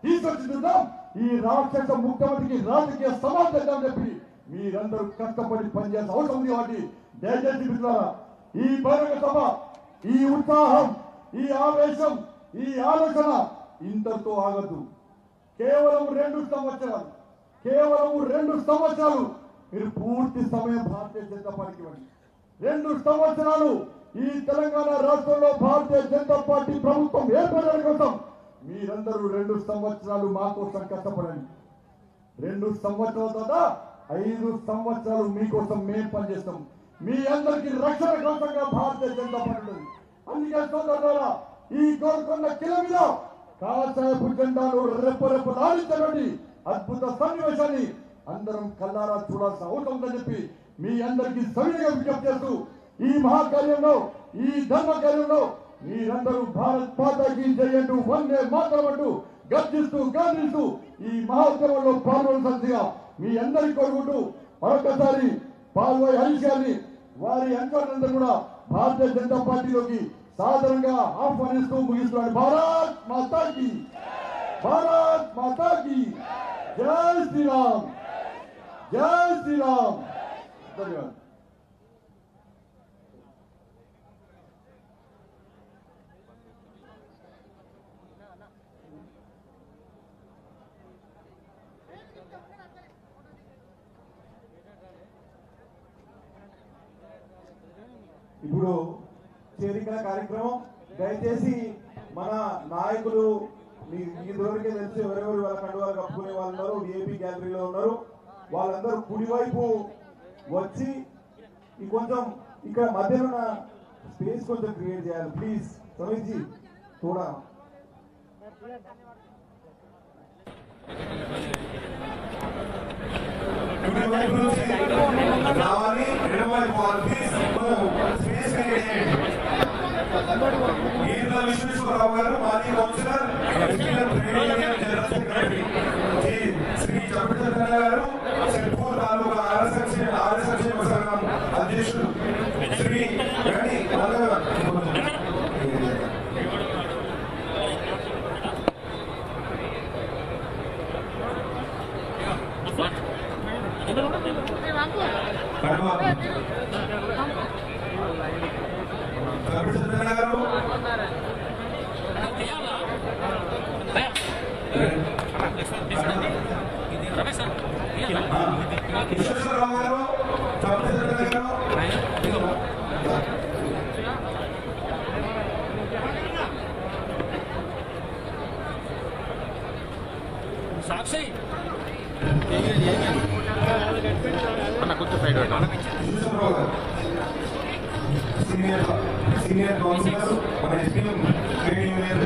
తీసుకొచ్చి చూద్దాం. ఈ రాక్షస ముఖ్యమంత్రికి రాజకీయ సమాధానం చేద్దామని చెప్పి మీరందరూ కష్టపడి పనిచేయాల్సిన అవసరం ఉంది. కాబట్టి దయచేసి మిత్రులారా, ఈ బహిరంగ సభ, ఈ ఉత్సాహం, ఈ ఆవేశం, ఈ ఆలోచన ఇంతతో ఆగద్దు. కేవలం 2 సంవత్సరాలు, కేవలం 2 సంవత్సరాలు మీరు పూర్తి సమయం భారతీయ జనతా పార్టీకి ఇవ్వండి. 2 సంవత్సరాలు ఈ తెలంగాణ రాష్ట్రంలో భారతీయ జనతా పార్టీ ప్రభుత్వం ఏర్పడడం కోసం మీరందరూ 2 సంవత్సరాలు మా కోసం కష్టపడండి. 2 సంవత్సరాల తర్వాత 5 సంవత్సరాలు మీకోసం మేము పనిచేస్తాం. మీ అందరికీ రక్షణ కోసంగా భారతీయ జనతా పార్టీ ఉంది. అందుకే సోదరులారా, ఈ గోల్కొండ కిల మీద కాషాయపు జెండాను రెప్పరెప్పలాడించండి. అద్భుత సన్నివేశాన్ని అందరం కల్లారా చూడాల్సిన అవసరం ఉందని చెప్పి మీ అందరికీ సవినయంగా విజ్ఞప్తి చేస్తూ ఈ మహాకార్యంలో, ఈ ధర్మ కార్యంలో మీరందరూ భారత్ మాతాకి జై అంటూ వందే మాతరం అంటూ గర్జిస్తూ గాంధిస్తూ ఈ మహోత్సవంలో పాల్గొనవలసిందిగా మీ అందరికీ కోరుకుంటూ మరొకసారి పాల్గొని హరీష్ గారిని వారి అనుచరులందరూ కూడా భారతీయ జనతా పార్టీలోకి సాధారణంగా ఆహ్వానిస్తూ ముగిస్తున్నాడు. భారత్ మాతాకి, భారత్ మాతాకి జై శ్రీరామ్, జై శ్రీరామ్. ధన్యవాదాలు. ఇప్పుడు చేరిక కార్యక్రమం. దయచేసి మన నాయకులు మీ దూరకే తెలిసి ఎవరెవరు వాళ్ళ కండువాలు కప్పుకునే వాళ్ళు ఉన్నారు, విఐపి గ్యాలరీలో ఉన్నారు, వాళ్ళందరూ కుడివైపు వచ్చి కొంచెం ఇక్కడ మధ్యలో स्पेस కొంచెం క్రియేట్ చేయాలి ప్లీజ్ రమేష్ जी थोड़ा రావాలి ఎడమవైపు పోవాలి ప్లీజ్ స్పేస్ క్రియేట్ చేయండి ఈర్ల విశ్వేశ్వరరావు గారు మాజీ కౌన్సిలర్ జనరల్ సెక్రటరీ శ్రీ చప్పచంద్ర గారు సిర్పూర్ తాలూకా ఆర్య సంక్షేమ సంఘం అధ్యక్షులు శ్రీ గణి చప్పచంద్ర గారు విశ్వేశ్వరరావు గారు చప్పచంద్ర గారు సాక్షి అన్న కొంచెం సైడ్ సీనియర్ కౌన్సిలర్ మన ఎస్పీఎం ట్రేడ్ యూనియన్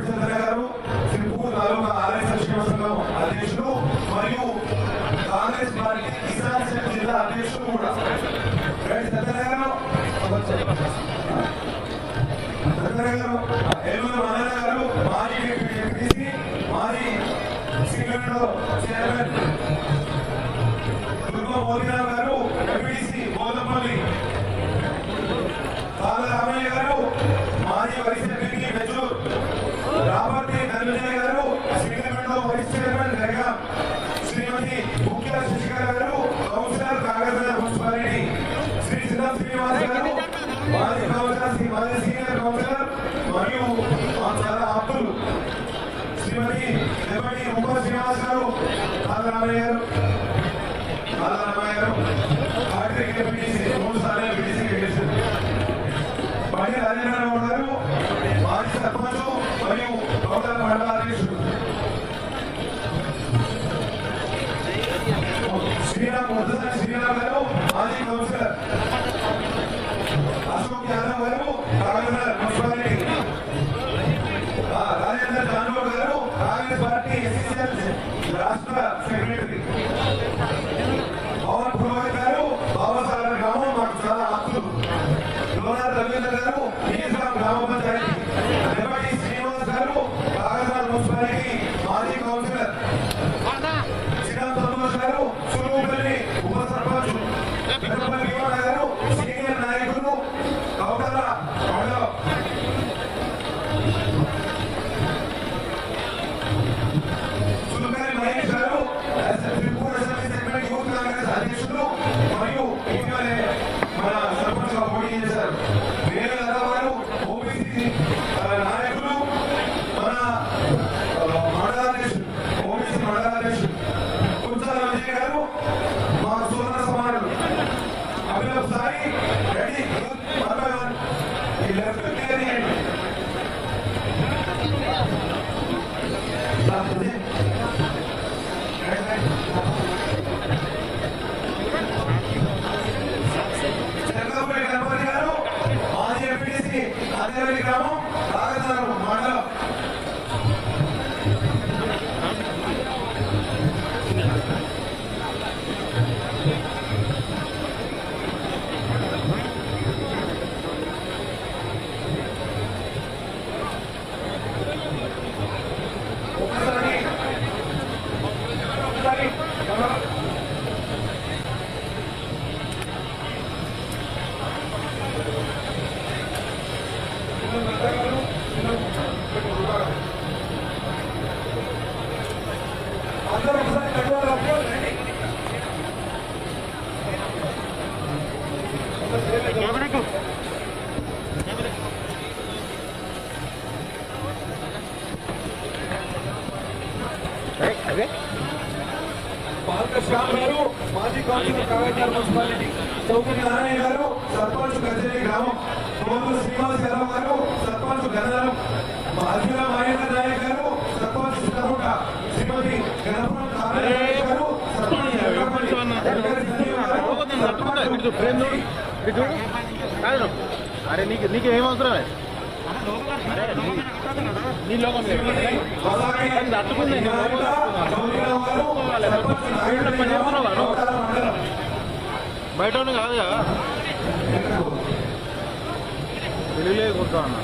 చంద్ర గారు సిర్పూర్ తాలూకా ఆర్య సంక్షేమ సంఘం అధ్యక్షులు మరియు కాంగ్రెస్ పార్టీ కిసాన్ సేన జిల్లా అధ్యక్షులు కూడా ఏలూరు మల్లన్న గారు మాజీ ఎంపీటీసీ మాజీ సింగరేణిలో చైర్మన్ దుర్గా మోదీరావు గారు ఎంపీటీసీ బోధపల్లి కాల రామయ్య గారు మాజీ వైస్ ఎంపీ బెజూర్ రాబర్తి ధనంజయ గారు సింగరేణిలో వైస్ చైర్మన్ జరగా శ్రీమతి ముఖ్య శశికళ గారు కౌన్సిలర్ కాగజ్ మున్సిపాలిటీ శ్రీ సిద్ధం శ్రీనివాస్ గారు మాజీ కౌన్సిలర్ మాజీ సీనియర్ కౌన్సిలర్ మరియు చాలా అప్పులు శ్రీమతి డెప్యూటీ ముఖ్య శ్రీనివాస్ గారు కాలరామయ్య గారు కార్తీక్ ఎంపీటీసీ 3 సార్లు ఎంపీటీసీ గెలిచారు బండి రాజేంద్రరావు గారు మాజీ సర్పంచ్ మరియు గౌతమ మండల అధ్యక్షుడు శ్రీరామ్ గారు మాజీ కౌన్సిలర్ అశోక్ యాదవ్ గారు కాగజ్ మున్సిపాలిటీ రాజేంద్ర జాన్గోడ్ గారు కాంగ్రెస్ పార్టీ ఎస్సీసీఎల్ రాష్ట్ర సెక్రటరీ పవన్ పురోహిత్ గారు బాబాసాగర్ గ్రామం మాకు చాలా ఆప్తులు లోనార్ రవీంద్ర గారు నిజాం గ్రామ పంచాయతీ డెప్యూటీ శ్రీనివాస్ గారు కాగజ్ మున్సిపాలిటీ మాజీ కౌన్సిలర్ శ్రీరామ్ సంతోష్ గారు సులువుపల్లి ఉప సర్పంచ్ గారు సీనియర్ నాయకులు కౌటల సులుకరి మహేష్ గారు Tripura assembly segment youth Congress అధ్యక్షులు మరియు ఇటీవలే మన సర్పంచ్ గా పోటీ చేశారు వేరే గారు ఓబీసీ నాయకులు మన మండలాధ్యక్షులు ఓబీసీ మండలాధ్యక్షులు కుంచాల విజయ్ గారు మా సోదర సమానులు అభినవ్ సాయి రెడ్డి ఈ లెఫ్ట్ క్లియర్ చేయండి చంద్రబాబు గణపతి గారు మాజీ ఎంపీటీసీ అదేవల్లి గ్రామం కాగజనగరం మండలం శ్యామ్ గారు మాజీ కౌన్సిలర్ కాగజ్ మున్సిపాలిటీ చౌకటి నారాయణ గారు సర్పంచ్ గజేరి గ్రామం కోనూరు శ్రీనివాస్ యాదవ్ గారు సర్పంచ్ గన్నరం అర్జున మహేంద్ర నాయక్ గారు సర్పంచ్ సిద్ధగుట్ట శ్రీమతి ఫ్రేమ్ చూడు ఇది చూడు కాదు అరే నీకు ఏం అవసరమే అరే నీ లోకం అది తట్టుకుంది పని చేస్తున్నావు బయట కాదు కదా తెలియలే కొడతా అన్న